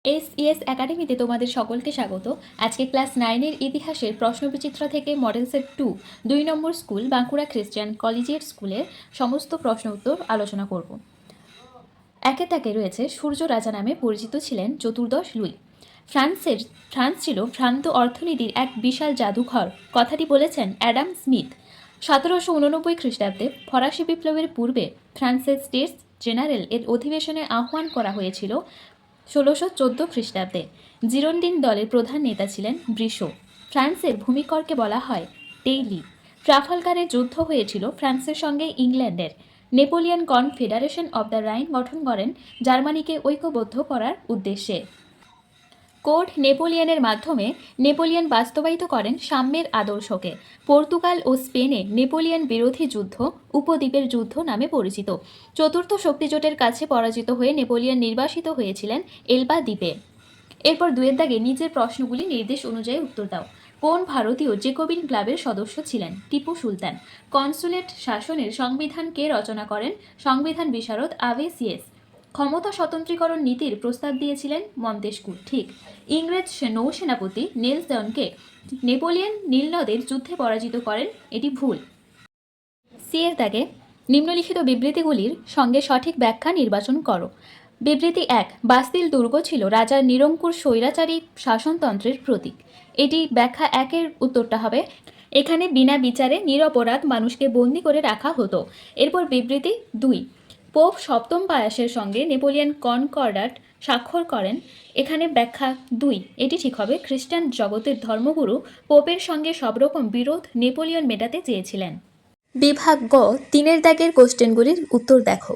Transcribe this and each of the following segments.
SES একাডেমিতে তোমাদের সকলকে স্বাগত। আজকে ক্লাস 9-এর ইতিহাসের প্রশ্নবিচিত্র থেকে মডেল সেট 2 নম্বর স্কুল বাঁকুড়া খ্রিস্টান কলেজিয়েট স্কুলের সমস্ত প্রশ্ন উত্তর আলোচনা করব। একে তাকে রয়েছে সূর্য রাজা নামে পরিচিত ছিলেন চতুর্দশ লুই। ফ্রান্স ছিল ভ্রান্ত অর্থনীতির এক বিশাল জাদুঘর, কথাটি বলেছেন অ্যাডাম স্মিথ। 1789 খ্রিস্টাব্দে ফরাসি বিপ্লবের পূর্বে ফ্রান্সের স্টেটস জেনারেল এর অধিবেশনে আহ্বান করা হয়েছিল 1614 খ্রিস্টাব্দে। জিরোন্ডিন দলের প্রধান নেতা ছিলেন ব্রিশো। ফ্রান্সের ভূমিকরকে বলা হয় টেইলি। ট্রাফালগারে যুদ্ধ হয়েছিল ফ্রান্সের সঙ্গে ইংল্যান্ডের। Napoleon confederation of the Rhine গঠন করেন জার্মানিকে ঐক্যবদ্ধ করার উদ্দেশ্যে। কোড নেপোলিয়নের মাধ্যমে নেপোলিয়ন বাস্তবায়িত করেন সাম্যের আদর্শকে। পর্তুগাল ও স্পেনে নেপোলিয়ন বিরোধী যুদ্ধ উপদ্বীপের যুদ্ধ নামে পরিচিত। চতুর্থ শক্তিজোটের কাছে পরাজিত হয়ে নেপোলিয়ন নির্বাসিত হয়েছিলেন এলবা দ্বীপে। এরপর দুয়ের দাগে নিজের প্রশ্নগুলি নির্দেশ অনুযায়ী উত্তর দাও। কোন ভারতীয় জেকোবিন ক্লাবের সদস্য ছিলেন? টিপু সুলতান। কনসুলেট শাসনের সংবিধান কে রচনা করেন? সংবিধান বিশারদ আভেসিয়েস। ক্ষমতা স্বতন্ত্রীকরণ নীতির প্রস্তাব দিয়েছিলেন মন্তেস্কু। ঠিক। ইংরেজ নৌসেনাপতি নেলসনকে নেপোলিয়ন নীলনদের যুদ্ধে পরাজিত করেন। এটি ভুল। সি এর দাগে নিম্নলিখিত বিবৃতিগুলির সঙ্গে সঠিক ব্যাখ্যা নির্বাচন করো। বিবৃতি 1, বাস্তিল দুর্গ ছিল রাজার নিরঙ্কুশ স্বৈরাচারী শাসনতন্ত্রের প্রতীক। এটি ব্যাখ্যা 1-এর উত্তরটা হবে, এখানে বিনা বিচারে নিরপরাধ মানুষকে বন্দি করে রাখা হতো। এরপর বিবৃতি 2, পোপ সপ্তম পায়াসের সঙ্গে নেপোলিয়ন কনকর্ডাট স্বাক্ষর করেন। এখানে ব্যাখ্যা 2, এটি ঠিক হবে। খ্রিস্টান জগতের ধর্মগুরু পোপের সঙ্গে সব রকম বিরোধ নেপোলিয়ন মেটাতে চেয়েছিলেন। বিভাগ গ 3-এর দাগের কোশ্চেনগুলির উত্তর দেখো।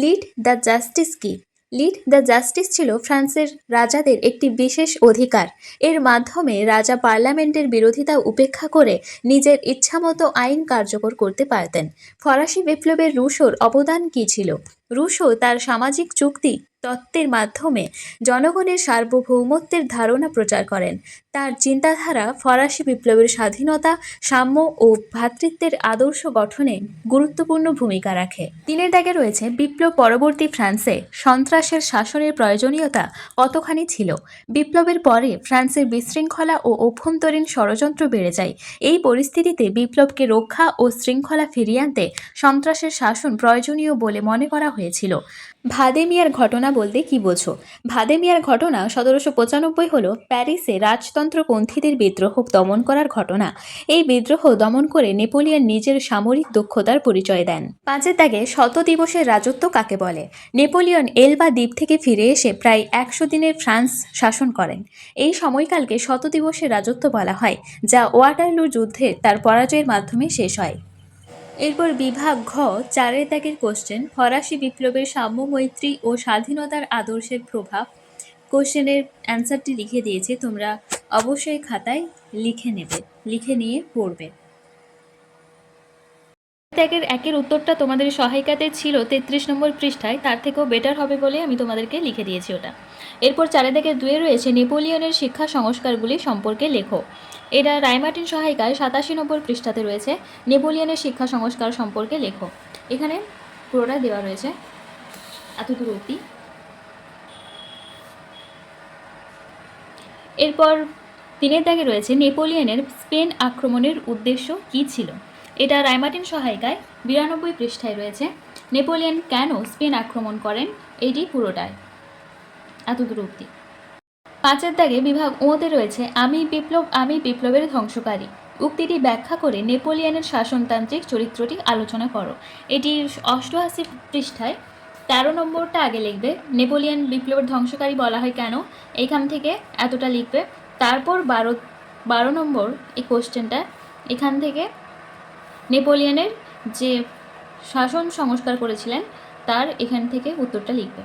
লিড দ্য জাস্টিস কি? লিড দ্য জাস্টিস ছিল ফ্রান্সের রাজাদের একটি বিশেষ অধিকার। এর মাধ্যমে রাজা পার্লামেন্টের বিরোধিতা উপেক্ষা করে নিজের ইচ্ছামতো আইন কার্যকর করতে পারতেন। ফরাসি বিপ্লবের রুশোর অবদান কী ছিল? রুশো তার সামাজিক চুক্তি তত্ত্বের মাধ্যমে জনগণের সার্বভৌমত্বের ধারণা প্রচার করেন। তার চিন্তাধারা ফরাসি বিপ্লবের স্বাধীনতা, সাম্য ও ভ্রাতৃত্বের আদর্শ গঠনে গুরুত্বপূর্ণ ভূমিকা রাখে। 3-এর দাগে রয়েছে বিপ্লব পরবর্তী ফ্রান্সে সন্ত্রাসের শাসনের প্রয়োজনীয়তা কতখানি ছিল? বিপ্লবের পরে ফ্রান্সের বিশৃঙ্খলা ও অভ্যন্তরীণ ষড়যন্ত্র বেড়ে যায়। এই পরিস্থিতিতে বিপ্লবকে রক্ষা ও শৃঙ্খলা ফিরিয়ে আনতে সন্ত্রাসের শাসন প্রয়োজনীয় বলে মনে করা হয়েছিল। ভাদে মিয়ার ঘটনা বলতে কি বোঝো? ভাদে মিয়ার ঘটনা 1795 হল প্যারিসে রাজতন্ত্রপন্থীদের বিদ্রোহ দমন করার ঘটনা। এই বিদ্রোহ দমন করে নেপোলিয়ন নিজের সামরিক দক্ষতার পরিচয় দেন। 5-এর দাগে শত দিবসের রাজত্ব কাকে বলে? নেপোলিয়ন এলবা দ্বীপ থেকে ফিরে এসে প্রায় 100 দিনের ফ্রান্স শাসন করেন। এই সময়কালকে শত দিবসের রাজত্ব বলা হয়, যা ওয়াটারলু যুদ্ধে তার পরাজয়ের মাধ্যমে শেষ হয়। এরপর বিভাগ ঘ 4-এর দাগের কোশ্চেন, ফরাসি বিপ্লবের সাম্য, মৈত্রী ও স্বাধীনতার আদর্শের প্রভাব। কোশ্চেনের অ্যান্সারটি লিখে দিয়েছে, তোমরা অবশ্যই খাতায় লিখে নেবে, লিখে নিয়ে পড়বে। ত্যাগের 1-এর উত্তরটা তোমাদের সহায়িকাতে ছিল 33 নম্বর পৃষ্ঠায়, তার থেকেও বেটার হবে বলে আমি তোমাদেরকে লিখে দিয়েছি ওটা। এরপর 4-এর দাগের 2-এ রয়েছে নেপোলিয়নের শিক্ষা সংস্কারগুলি সম্পর্কে লেখো। এটা রায়মার্টিন সহায়িকায় 87 নম্বর পৃষ্ঠাতে রয়েছে। নেপোলিয়নের শিক্ষা সংস্কার সম্পর্কে লেখো। এখানে পুরোটা দেওয়া রয়েছে এতদূর অবধি। এরপর 3-এর দাগে রয়েছে নেপোলিয়নের স্পেন আক্রমণের উদ্দেশ্য কী ছিল? এটা রায়মার্টিন সহায়িকায় 92 পৃষ্ঠায় রয়েছে। নেপোলিয়ন কেন স্পেন আক্রমণ করেন, এটি পুরোটায় এতদূর অবধি। 5-এর দাগে বিভাগ ওতে রয়েছে আমি বিপ্লবের ধ্বংসকারী। উক্তিটি ব্যাখ্যা করে নেপোলিয়নের শাসনতান্ত্রিক চরিত্রটি আলোচনা করো। এটি 88 পৃষ্ঠায় 13 নম্বরটা আগে লিখবে। নেপোলিয়ন বিপ্লবের ধ্বংসকারী বলা হয় কেন, এইখান থেকে এতটা লিখবে। তারপর 12 নম্বর এই কোশ্চেনটা, এখান থেকে নেপোলিয়নের যে শাসন সংস্কার করেছিলেন তার এখান থেকে উত্তরটা লিখবে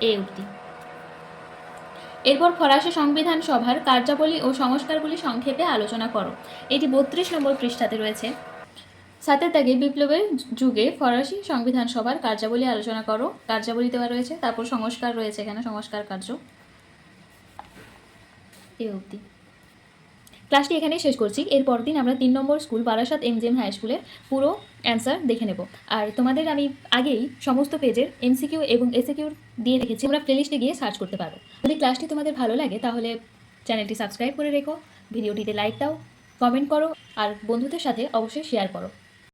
এই অবধি। এরপর ফরাসি সংবিধান সভার কার্যাবলী ও সংস্কারগুলি সংক্ষেপে আলোচনা করো। এটি 32 নম্বর পৃষ্ঠাতে রয়েছে। 7-এর দাগে বিপ্লবের যুগে ফরাসি সংবিধান সভার কার্যাবলী আলোচনা করো। কার্যাবলী দেওয়া রয়েছে, তারপর সংস্কার রয়েছে এখানে, সংস্কার কার্য এই অবধি। ক্লাসটি এখানেই শেষ করছি। এর পরের দিন আমরা 3 নম্বর স্কুল বারাসাত এমজেএম হাই স্কুলের পুরো অ্যান্সার দেখে নেব। আর তোমাদের আমি আগেই সমস্ত পেজের এমসিকিউ এবং এসএকিউ দিয়ে রেখেছি, তোমরা প্লেলিস্টে গিয়ে সার্চ করতে পারো। যদি ক্লাসটি তোমাদের ভালো লাগে তাহলে চ্যানেলটি সাবস্ক্রাইব করে রেখো, ভিডিওটিতে লাইক দাও, কমেন্ট করো আর বন্ধুদের সাথে অবশ্যই শেয়ার করো।